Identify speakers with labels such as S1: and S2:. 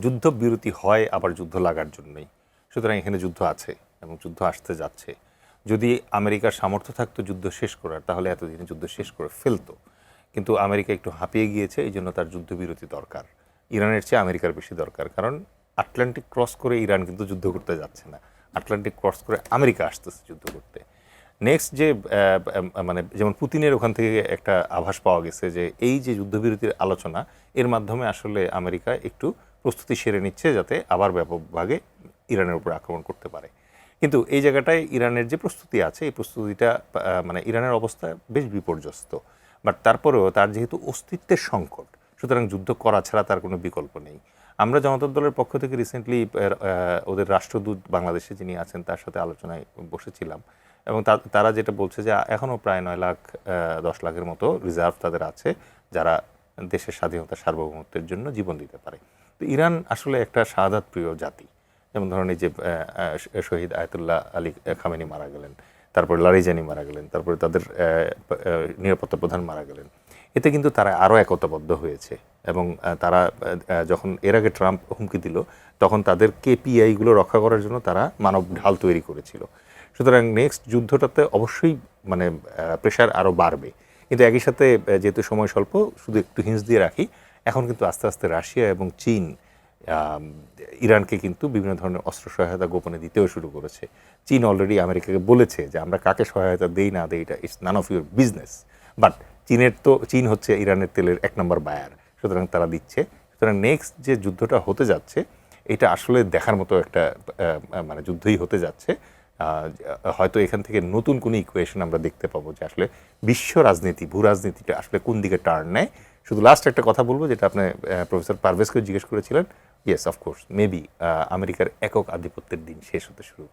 S1: যুদ্ধবিরতি হয় আবার যুদ্ধ লাগার জন্যই। সুতরাং এখানে যুদ্ধ আছে এবং যুদ্ধ আসতে যাচ্ছে। যদি আমেরিকার সামর্থ্য থাকতো যুদ্ধ শেষ করার, তাহলে এতদিনে যুদ্ধ শেষ করে ফেলতো। কিন্তু আমেরিকা একটু হাঁপিয়ে গিয়েছে, এই জন্য তার যুদ্ধবিরতি দরকার। ইরানের চেয়ে আমেরিকার বেশি দরকার, কারণ আটলান্টিক ক্রস করে ইরান কিন্তু যুদ্ধ করতে যাচ্ছে না, আটলান্টিক ক্রস করে আমেরিকা আসতেছে যুদ্ধ করতে। নেক্সট যে মানে যেমন পুতিনের ওখান থেকে একটা আভাস পাওয়া গেছে যে এই যে যুদ্ধবিরতির আলোচনা, এর মাধ্যমে আসলে আমেরিকা একটু প্রস্তুতি সেরে নিচ্ছে যাতে আবার ব্যাপকভাবে ইরানের উপর আক্রমণ করতে পারে। কিন্তু এই জায়গাটায় ইরানের যে প্রস্তুতি আছে, এই প্রস্তুতিটা মানে ইরানের অবস্থা বেশ বিপর্যস্ত। বাট তারপরেও তার যেহেতু অস্তিত্বের সংকট, সুতরাং যুদ্ধ করা ছাড়া তার কোনো বিকল্প নেই। আমরা জনতা দলের পক্ষ থেকে রিসেন্টলি ওদের রাষ্ট্রদূত বাংলাদেশে যিনি আছেন তার সাথে আলোচনায় বসেছিলাম, এবং তারা যেটা বলছে যে এখনও প্রায় 9 লাখ 10 লাখের মতো রিজার্ভ তাদের আছে, যারা দেশের স্বাধীনতা সার্বভৌমত্বের জন্য জীবন দিতে পারে। তো ইরান আসলে একটা শাহাদাত প্রিয় জাতি। যেমন ধরেন এই যে শহীদ আয়াতুল্লাহ আলী খামেনি মারা গেলেন, তারপর লারিজানি মারা গেলেন, তারপরে তাদের নিরাপত্তা প্রধান মারা গেলেন। এতে কিন্তু তারা আরও একতাবদ্ধ হয়েছে, এবং তারা যখন এর আগে ট্রাম্প হুমকি দিল, তখন তাদের কেপিআইগুলো রক্ষা করার জন্য তারা মানব ঢাল তৈরি করেছিল। সুতরাং নেক্সট যুদ্ধটাতে অবশ্যই মানে প্রেশার আরও বাড়বে। কিন্তু একই সাথে যেহেতু সময় স্বল্প, শুধু একটু হিন্স দিয়ে রাখি, এখন কিন্তু আস্তে আস্তে রাশিয়া এবং চীন ইরানকে কিন্তু বিভিন্ন ধরনের অস্ত্র সহায়তা গোপনে দিতেও শুরু করেছে। চীন অলরেডি আমেরিকাকে বলেছে যে আমরা কাকে সহায়তা দেই না দেই, এটা it's none of your business. But চীন হচ্ছে ইরানের তেলের 1 নম্বর বায়ার, সুতরাং তারা দিচ্ছে। সুতরাং নেক্সট যে যুদ্ধটা হতে যাচ্ছে, এটা আসলে দেখার মতো একটা মানে যুদ্ধই হতে যাচ্ছে। হয়তো এখান থেকে নতুন কোনো ইকুয়েশন আমরা দেখতে পাবো যে আসলে বিশ্ব রাজনীতি, ভূ রাজনীতিটা আসলে কোন দিকে টার্ন নেয়। শুধু লাস্ট একটা কথা বলবো, যেটা আপনি প্রফেসর পারভেজকে জিজ্ঞেস করেছিলেন। ইয়েস, অফকোর্স, মেবি আমেরিকার একক আধিপত্যের দিন শেষ হতে শুরু